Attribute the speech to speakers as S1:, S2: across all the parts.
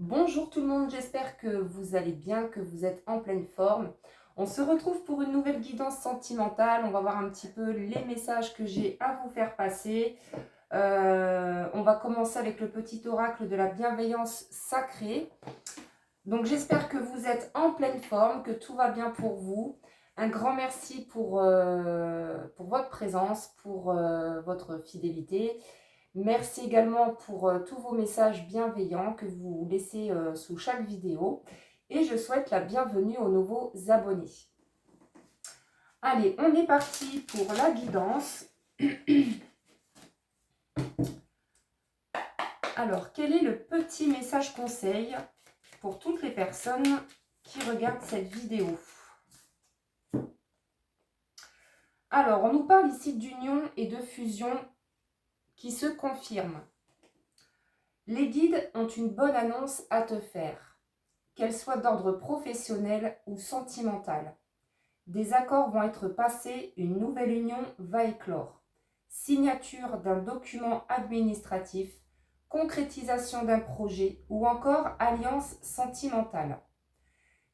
S1: Bonjour tout le monde, j'espère que vous allez bien, que vous êtes en pleine forme. On se retrouve pour une nouvelle guidance sentimentale. On va voir un petit peu les messages que j'ai à vous faire passer. On va commencer avec le petit oracle de la bienveillance sacrée. Donc j'espère que vous êtes en pleine forme, que tout va bien pour vous. Un grand merci pour votre présence, pour votre fidélité. Merci également pour tous vos messages bienveillants que vous laissez sous chaque vidéo. Et je souhaite la bienvenue aux nouveaux abonnés. Allez, on est parti pour la guidance. Alors, quel est le petit message conseil pour toutes les personnes qui regardent cette vidéo? Alors, on nous parle ici d'union et de fusion qui se confirment. Les guides ont une bonne annonce à te faire, qu'elle soit d'ordre professionnel ou sentimental. Des accords vont être passés, une nouvelle union va éclore. Signature d'un document administratif, concrétisation d'un projet ou encore alliance sentimentale.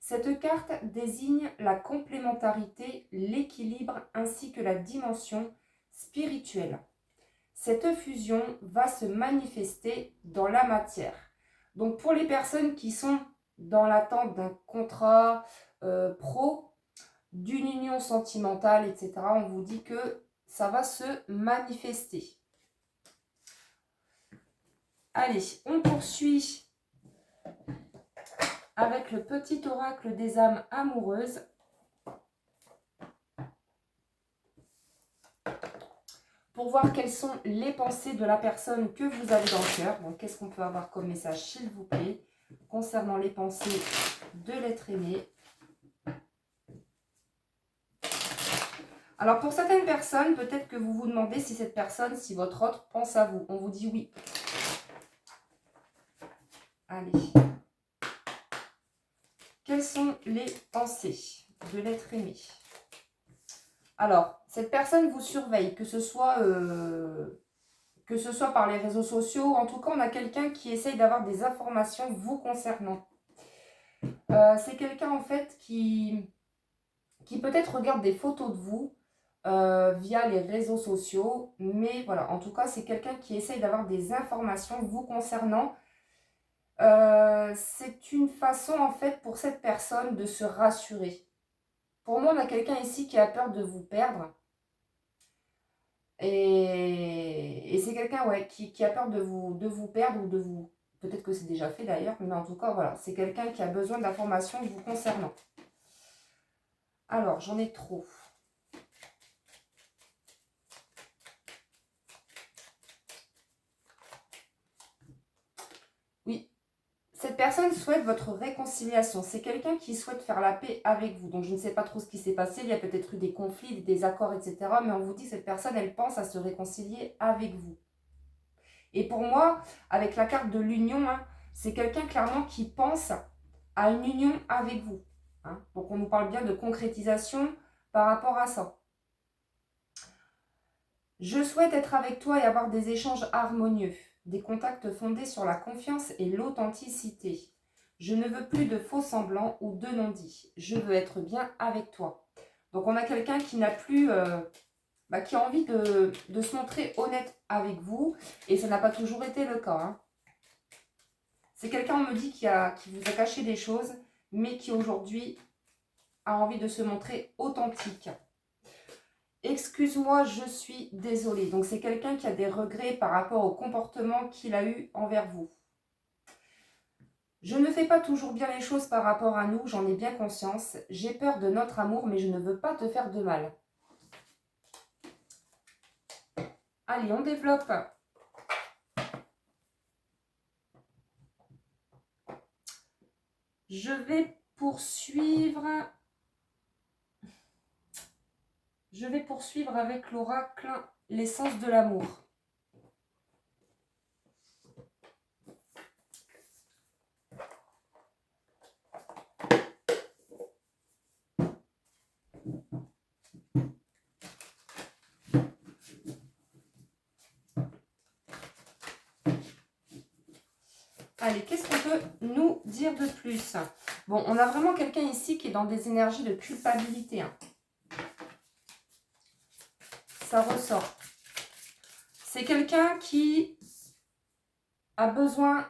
S1: Cette carte désigne la complémentarité, l'équilibre ainsi que la dimension spirituelle. Cette fusion va se manifester dans la matière. Donc pour les personnes qui sont dans l'attente d'un contrat pro, d'une union sentimentale, etc., on vous dit que ça va se manifester. Allez, on poursuit avec le petit oracle des âmes amoureuses. Pour voir quelles sont les pensées de la personne que vous avez dans le cœur. Donc, qu'est-ce qu'on peut avoir comme message, s'il vous plaît, concernant les pensées de l'être aimé. Alors, pour certaines personnes, peut-être que vous vous demandez si cette personne, si votre autre pense à vous. On vous dit oui. Allez. Quelles sont les pensées de l'être aimé? Alors, cette personne vous surveille, que ce soit par les réseaux sociaux. En tout cas, on a quelqu'un qui essaye d'avoir des informations vous concernant. C'est quelqu'un, en fait, qui peut-être regarde des photos de vous via les réseaux sociaux. Mais voilà, en tout cas, c'est quelqu'un qui essaye d'avoir des informations vous concernant. C'est une façon, en fait, pour cette personne de se rassurer. Pour moi, on a quelqu'un ici qui a peur de vous perdre. Et c'est quelqu'un qui a peur de vous perdre ou de vous... Peut-être que c'est déjà fait d'ailleurs, mais en tout cas, voilà. C'est quelqu'un qui a besoin d'informations vous concernant. Alors, j'en ai trop. Oui. Cette personne souhaite votre réconciliation. C'est quelqu'un qui souhaite faire la paix avec vous. Donc, je ne sais pas trop ce qui s'est passé. Il y a peut-être eu des conflits, des désaccords, etc. Mais on vous dit que cette personne, elle pense à se réconcilier avec vous. Et pour moi, avec la carte de l'union, hein, c'est quelqu'un clairement qui pense à une union avec vous. Hein. Donc, on nous parle bien de concrétisation par rapport à ça. Je souhaite être avec toi et avoir des échanges harmonieux, des contacts fondés sur la confiance et l'authenticité. Je ne veux plus de faux semblants ou de non-dits. Je veux être bien avec toi. Donc, on a quelqu'un qui n'a plus... qui a envie de se montrer honnête avec vous. Et ça n'a pas toujours été le cas. Hein. C'est quelqu'un, on me dit, qui vous a caché des choses, mais qui aujourd'hui a envie de se montrer authentique. Excuse-moi, je suis désolée. Donc, c'est quelqu'un qui a des regrets par rapport au comportement qu'il a eu envers vous. Je ne fais pas toujours bien les choses par rapport à nous, j'en ai bien conscience. J'ai peur de notre amour, mais je ne veux pas te faire de mal. Allez, on développe. Je vais poursuivre avec l'oracle l'essence de l'amour. Allez, qu'est-ce qu'on peut nous dire de plus? Bon, on a vraiment quelqu'un ici qui est dans des énergies de culpabilité. Hein. Ça ressort. C'est quelqu'un qui a besoin,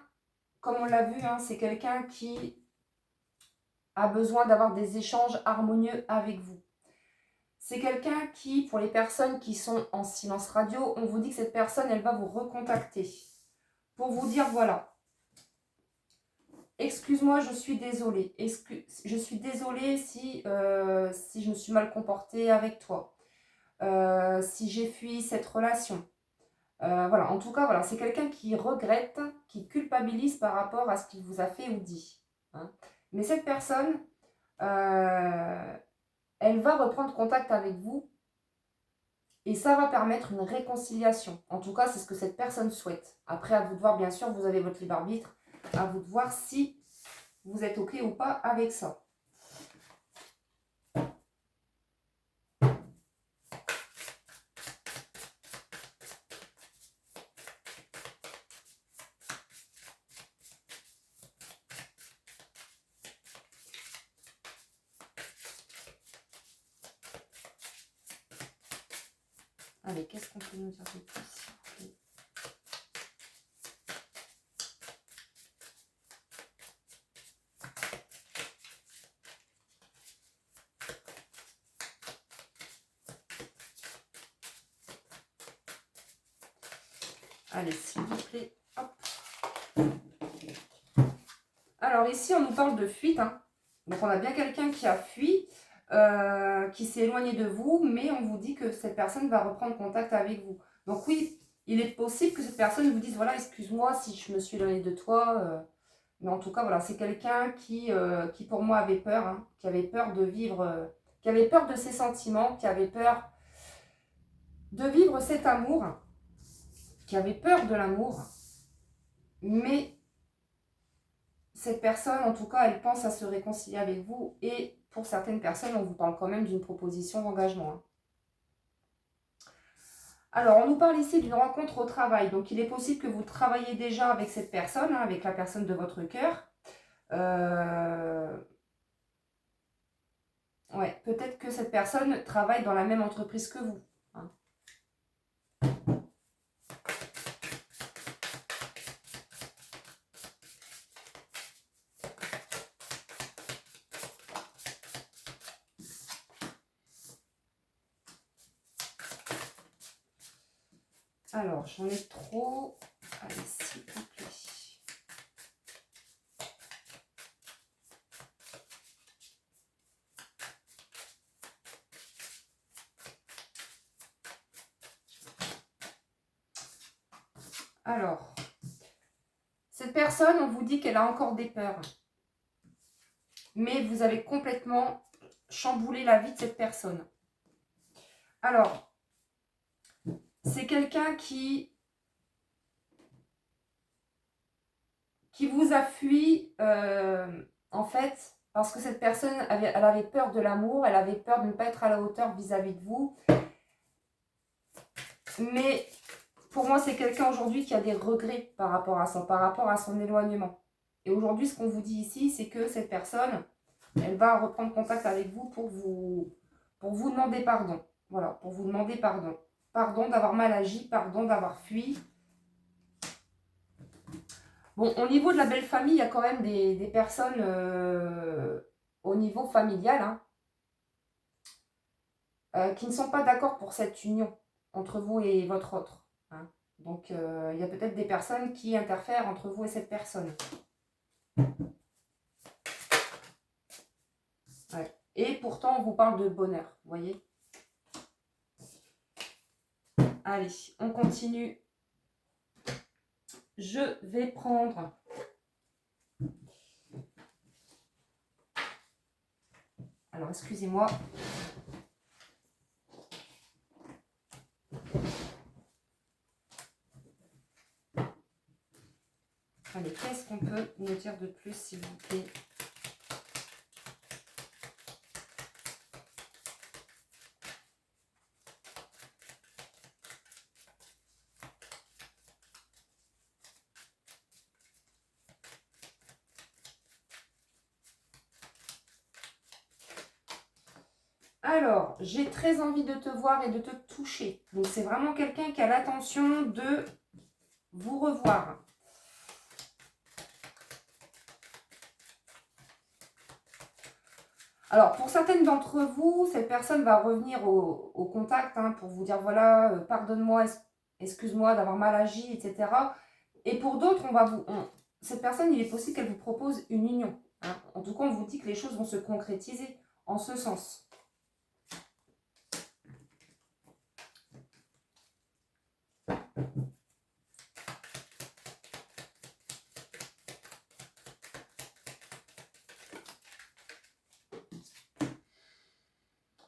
S1: comme on l'a vu, hein, c'est quelqu'un qui a besoin d'avoir des échanges harmonieux avec vous. C'est quelqu'un qui, pour les personnes qui sont en silence radio, on vous dit que cette personne, elle va vous recontacter pour vous dire, voilà, excuse-moi, je suis désolée. Je suis désolée si je me suis mal comportée avec toi. Si j'ai fui cette relation. Voilà, en tout cas, voilà, c'est quelqu'un qui regrette, qui culpabilise par rapport à ce qu'il vous a fait ou dit. Hein. Mais cette personne, elle va reprendre contact avec vous et ça va permettre une réconciliation. En tout cas, c'est ce que cette personne souhaite. Après, à vous de voir, bien sûr, vous avez votre libre arbitre, à vous de voir si vous êtes OK ou pas avec ça. Allez, qu'est-ce qu'on peut nous dire de plus? Allez, s'il vous plaît. Hop. Alors ici, on nous parle de fuite. Hein. Donc on a bien quelqu'un qui a fui, qui s'est éloigné de vous, mais on vous dit que cette personne va reprendre contact avec vous. Donc oui, il est possible que cette personne vous dise, voilà, excuse-moi si je me suis éloignée de toi. Mais en tout cas, voilà, c'est quelqu'un qui pour moi avait peur, hein, qui avait peur de vivre, qui avait peur de ses sentiments, qui avait peur de vivre cet amour, qui avait peur de l'amour. Mais cette personne, en tout cas, elle pense à se réconcilier avec vous. Et pour certaines personnes, on vous parle quand même d'une proposition d'engagement. Hein. Alors, on nous parle ici d'une rencontre au travail. Donc, il est possible que vous travaillez déjà avec cette personne, hein, avec la personne de votre cœur. Ouais, peut-être que cette personne travaille dans la même entreprise que vous. Hein. Alors, j'en ai trop. Allez, s'il vous plaît. Alors, cette personne, on vous dit qu'elle a encore des peurs. Mais vous avez complètement chamboulé la vie de cette personne. Alors, c'est quelqu'un qui vous a fui, en fait, parce que cette personne, elle avait peur de l'amour, elle avait peur de ne pas être à la hauteur vis-à-vis de vous. Mais pour moi, c'est quelqu'un aujourd'hui qui a des regrets par rapport à son éloignement. Et aujourd'hui, ce qu'on vous dit ici, c'est que cette personne, elle va reprendre contact avec vous pour vous demander pardon. Voilà, pour vous demander pardon. Pardon d'avoir mal agi, pardon d'avoir fui. Bon, au niveau de la belle famille, il y a quand même des personnes au niveau familial qui ne sont pas d'accord pour cette union entre vous et votre autre. Hein. Donc, il y a peut-être des personnes qui interfèrent entre vous et cette personne. Ouais. Et pourtant, on vous parle de bonheur, vous voyez. Allez, on continue. Je vais prendre... Alors, excusez-moi. Allez, qu'est-ce qu'on peut nous dire de plus, s'il vous plaît? Alors, j'ai très envie de te voir et de te toucher. Donc, c'est vraiment quelqu'un qui a l'intention de vous revoir. Alors, pour certaines d'entre vous, cette personne va revenir au contact pour vous dire, voilà, pardonne-moi, excuse-moi d'avoir mal agi, etc. Et pour d'autres, cette personne, il est possible qu'elle vous propose une union. En tout cas, on vous dit que les choses vont se concrétiser en ce sens.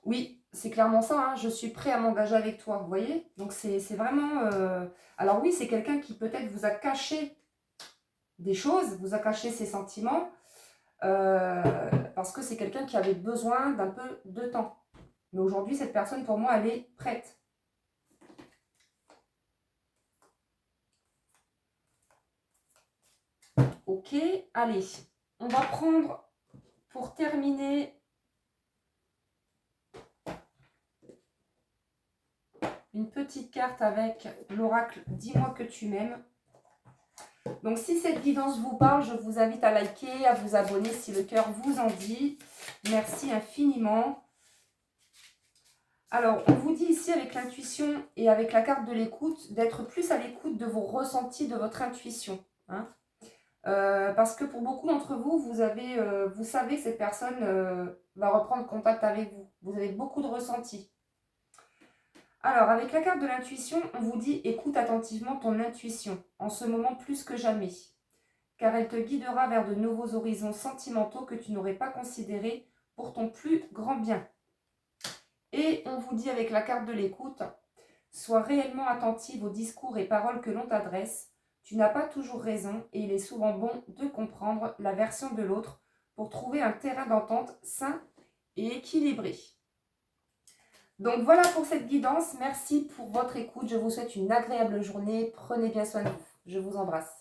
S1: Oui, c'est clairement ça, je suis prêt à m'engager avec toi, vous voyez? Donc c'est vraiment... Alors oui, c'est quelqu'un qui peut-être vous a caché des choses, vous a caché ses sentiments, parce que c'est quelqu'un qui avait besoin d'un peu de temps. Mais aujourd'hui, cette personne, pour moi, elle est prête. Ok, allez, on va prendre, pour terminer, une petite carte avec l'oracle « Dis-moi que tu m'aimes ». Donc, si cette guidance vous parle, je vous invite à liker, à vous abonner si le cœur vous en dit. Merci infiniment. Alors, on vous dit ici avec l'intuition et avec la carte de l'écoute, d'être plus à l'écoute de vos ressentis, de votre intuition. Parce que pour beaucoup d'entre vous, vous savez que cette personne va reprendre contact avec vous. Vous avez beaucoup de ressentis. Alors, avec la carte de l'intuition, on vous dit « Écoute attentivement ton intuition, en ce moment plus que jamais, car elle te guidera vers de nouveaux horizons sentimentaux que tu n'aurais pas considérés pour ton plus grand bien. » Et on vous dit avec la carte de l'écoute « Sois réellement attentive aux discours et paroles que l'on t'adresse. Tu n'as pas toujours raison et il est souvent bon de comprendre la version de l'autre pour trouver un terrain d'entente sain et équilibré. » Donc voilà pour cette guidance. Merci pour votre écoute. Je vous souhaite une agréable journée. Prenez bien soin de vous. Je vous embrasse.